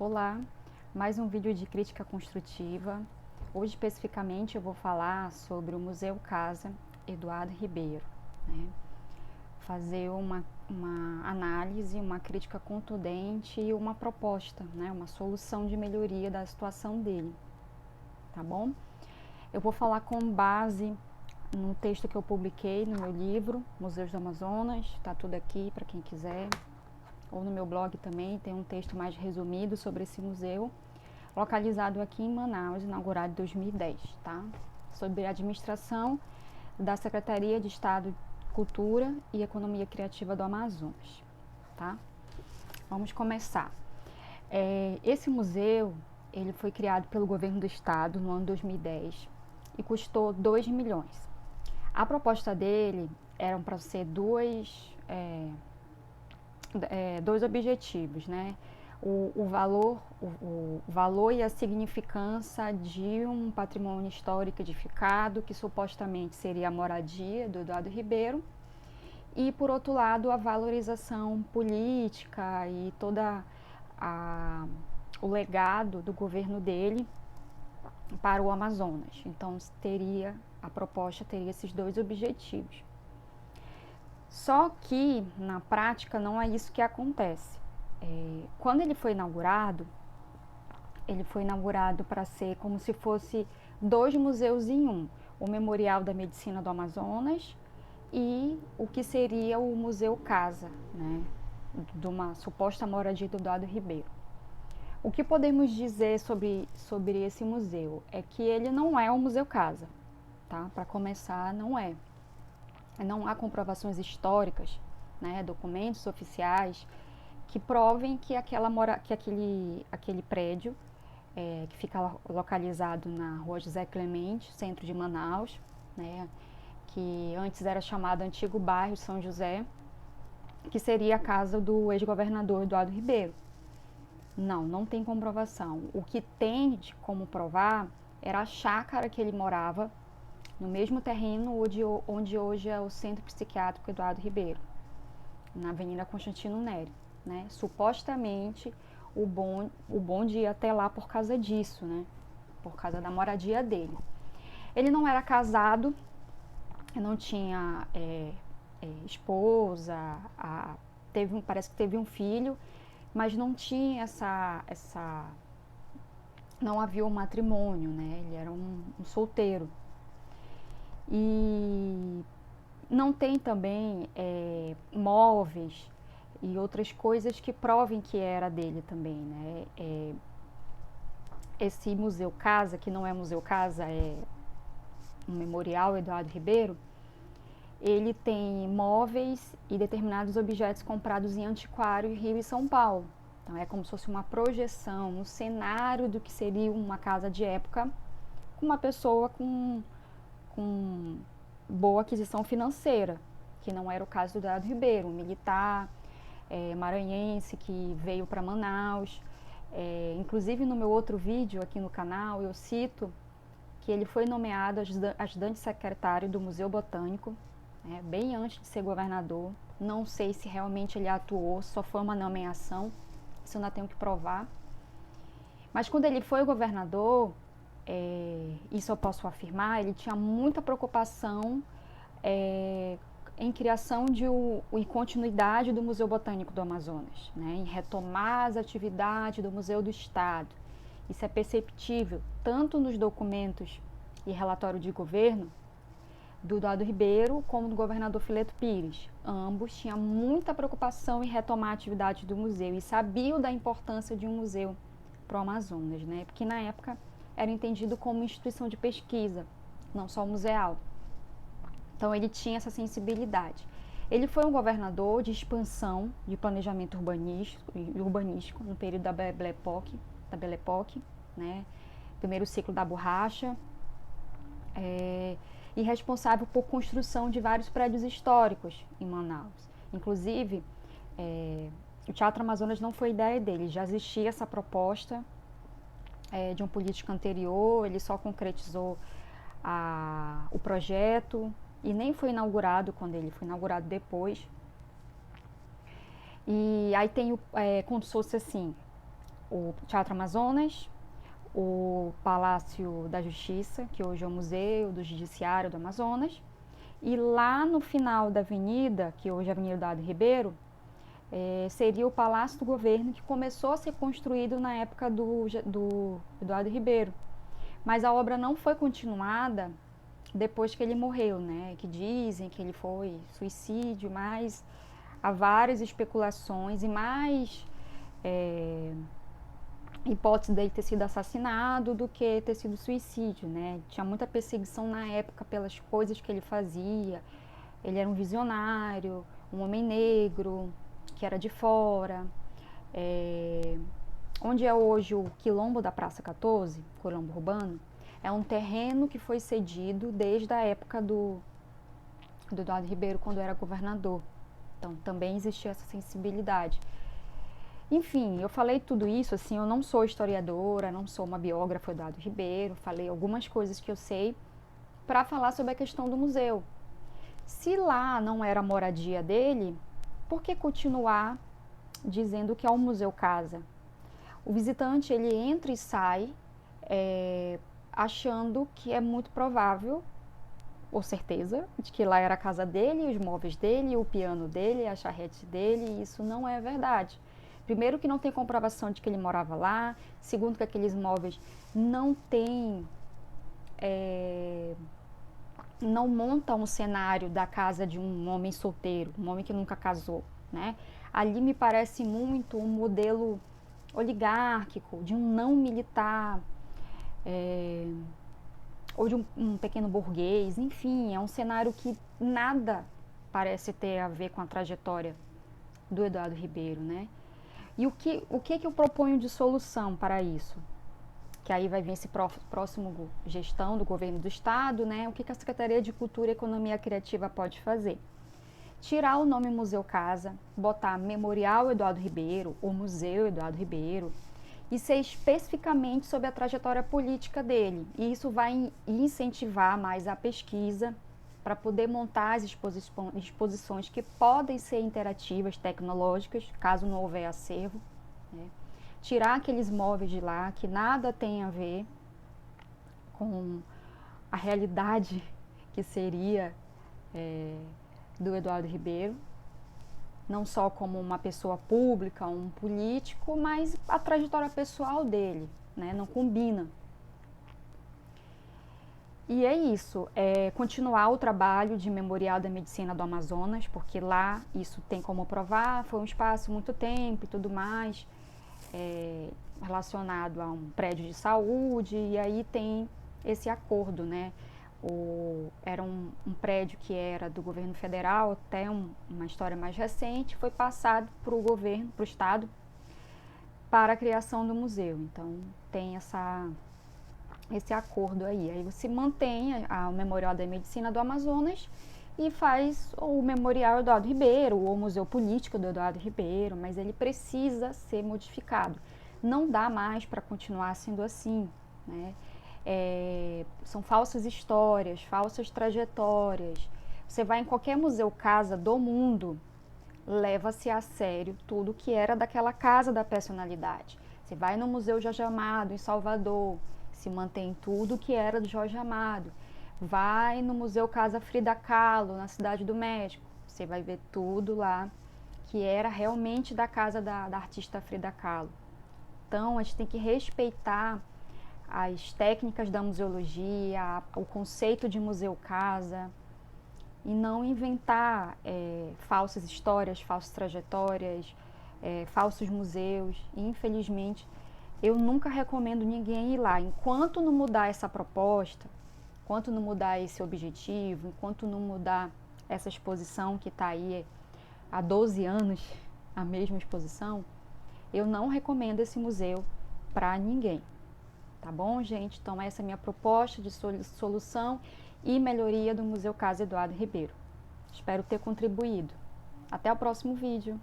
Olá, mais um vídeo de crítica construtiva. Hoje especificamente eu vou falar sobre o Museu Casa Eduardo Ribeiro, né? Fazer uma análise, uma crítica contundente e uma proposta, né? Uma solução de melhoria da situação dele, tá bom? Eu vou falar com base no texto que eu publiquei no meu livro, Museus do Amazonas, tá tudo aqui para quem quiser. Ou no meu blog também tem um texto mais resumido sobre esse museu, localizado aqui em Manaus, inaugurado em 2010, tá? Sobre a administração da Secretaria de Estado de Cultura e Economia Criativa do Amazonas, tá? Vamos começar. Esse museu, ele foi criado pelo governo do estado no ano 2010 e custou 2 milhões. A proposta dele eram para ser dois objetivos, né? O valor e a significância de um patrimônio histórico edificado, que supostamente seria a moradia do Eduardo Ribeiro, e, por outro lado, a valorização política e toda o legado do governo dele para o Amazonas. Então, a proposta teria esses dois objetivos. Só que, na prática, não é isso que acontece. Quando ele foi inaugurado para ser como se fosse dois museus em um. O Memorial da Medicina do Amazonas e o que seria o Museu Casa, né, de uma suposta moradia do Eduardo Ribeiro. O que podemos dizer sobre esse museu é que ele não é um Museu Casa, tá? Para começar, não é. Não há comprovações históricas, né, documentos oficiais que provem que aquele prédio que fica localizado na Rua José Clemente, centro de Manaus, né, que antes era chamado Antigo Bairro São José, que seria a casa do ex-governador Eduardo Ribeiro. Não tem comprovação. O que tem de como provar era a chácara que ele morava, no mesmo terreno onde hoje é o Centro Psiquiátrico Eduardo Ribeiro, na Avenida Constantino Nery, né? Supostamente o bonde ia até lá por causa disso, né? Por causa da moradia dele. Ele não era casado, não tinha esposa, parece que teve um filho, mas não tinha não havia um matrimônio, né? Ele era um solteiro. E não tem também móveis e outras coisas que provem que era dele também, né? Esse Museu Casa, que não é Museu Casa, é um memorial Eduardo Ribeiro, ele tem móveis e determinados objetos comprados em antiquário Rio e São Paulo. Então é como se fosse uma projeção, um cenário do que seria uma casa de época, com uma pessoa com boa aquisição financeira, que não era o caso do Eduardo Ribeiro, um militar maranhense que veio para Manaus. Inclusive no meu outro vídeo aqui no canal eu cito que ele foi nomeado ajudante secretário do Museu Botânico, né, bem antes de ser governador. Não sei se realmente ele atuou, só foi uma nomeação, isso eu ainda tenho que provar. Mas quando ele foi governador, isso eu posso afirmar, ele tinha muita preocupação em criação e continuidade do Museu Botânico do Amazonas, né, em retomar as atividades do Museu do Estado. Isso é perceptível tanto nos documentos e relatório de governo do Eduardo Ribeiro como do governador Fileto Pires. Ambos tinham muita preocupação em retomar a atividade do museu e sabiam da importância de um museu para o Amazonas, né? Porque na época era entendido como instituição de pesquisa, não só museal. Então ele tinha essa sensibilidade. Ele foi um governador de expansão de planejamento urbanístico no período da Belle Époque, né? Primeiro ciclo da borracha, e responsável por construção de vários prédios históricos em Manaus. Inclusive, o Teatro Amazonas não foi ideia dele, já existia essa proposta de um político anterior, ele só concretizou o projeto e nem foi inaugurado quando ele foi inaugurado depois. E aí tem como se fosse assim, o Teatro Amazonas, o Palácio da Justiça, que hoje é o Museu do Judiciário do Amazonas, e lá no final da avenida, que hoje é a Avenida Eduardo Ribeiro, seria o Palácio do Governo, que começou a ser construído na época do Eduardo Ribeiro. Mas a obra não foi continuada depois que ele morreu, né? Que dizem que ele foi suicídio, mas há várias especulações e mais hipótese dele ter sido assassinado do que ter sido suicídio, né? Tinha muita perseguição na época pelas coisas que ele fazia. Ele era um visionário, um homem negro, que era de fora. Onde é hoje o quilombo da Praça 14, quilombo urbano, é um terreno que foi cedido desde a época do Eduardo Ribeiro, quando era governador. Então, também existia essa sensibilidade. Enfim, eu falei tudo isso, assim, eu não sou historiadora, não sou uma biógrafa do Eduardo Ribeiro, falei algumas coisas que eu sei para falar sobre a questão do museu. Se lá não era a moradia dele, por que continuar dizendo que é um museu casa? O visitante, ele entra e sai achando que é muito provável, ou certeza, de que lá era a casa dele, os móveis dele, o piano dele, a charrete dele, e isso não é verdade. Primeiro que não tem comprovação de que ele morava lá, segundo que aqueles móveis não tem, não montam um cenário da casa de um homem solteiro, um homem que nunca casou, né? Ali me parece muito um modelo oligárquico, de um não militar, ou de um pequeno burguês, enfim, é um cenário que nada parece ter a ver com a trajetória do Eduardo Ribeiro, né? E o que eu proponho de solução para isso? Que aí vai vir esse próximo gestão do governo do estado, né? O que a Secretaria de Cultura e Economia Criativa pode fazer? Tirar o nome Museu Casa, botar Memorial Eduardo Ribeiro ou Museu Eduardo Ribeiro e ser especificamente sobre a trajetória política dele. E isso vai incentivar mais a pesquisa para poder montar as exposições que podem ser interativas, tecnológicas, caso não houver acervo, né? Tirar aqueles móveis de lá que nada tem a ver com a realidade que seria do Eduardo Ribeiro, não só como uma pessoa pública, um político, mas a trajetória pessoal dele, né? Não combina. E é isso, continuar o trabalho de Memorial da Medicina do Amazonas, porque lá isso tem como provar, foi um espaço muito tempo e tudo mais, relacionado a um prédio de saúde, e aí tem esse acordo, né? Era um prédio que era do governo federal, até uma história mais recente, foi passado para o governo, para o estado, para a criação do museu. Então tem esse acordo aí. Aí você mantém o Memorial da Medicina do Amazonas e faz o Memorial Eduardo Ribeiro, ou o Museu Político do Eduardo Ribeiro, mas ele precisa ser modificado. Não dá mais para continuar sendo assim, né? São falsas histórias, falsas trajetórias. Você vai em qualquer museu casa do mundo, leva-se a sério tudo que era daquela casa da personalidade. Você vai no Museu Jorge Amado, em Salvador, se mantém tudo que era do Jorge Amado. Vai no Museu Casa Frida Kahlo, na Cidade do México, você vai ver tudo lá que era realmente da casa da artista Frida Kahlo. Então, a gente tem que respeitar as técnicas da museologia, o conceito de museu casa, e não inventar falsas histórias, falsas trajetórias, falsos museus. E, infelizmente, eu nunca recomendo ninguém ir lá. Enquanto não mudar essa proposta, enquanto não mudar esse objetivo, enquanto não mudar essa exposição que está aí há 12 anos, a mesma exposição, eu não recomendo esse museu para ninguém. Tá bom, gente? Então, essa é a minha proposta de solução e melhoria do Museu Casa Eduardo Ribeiro. Espero ter contribuído. Até o próximo vídeo.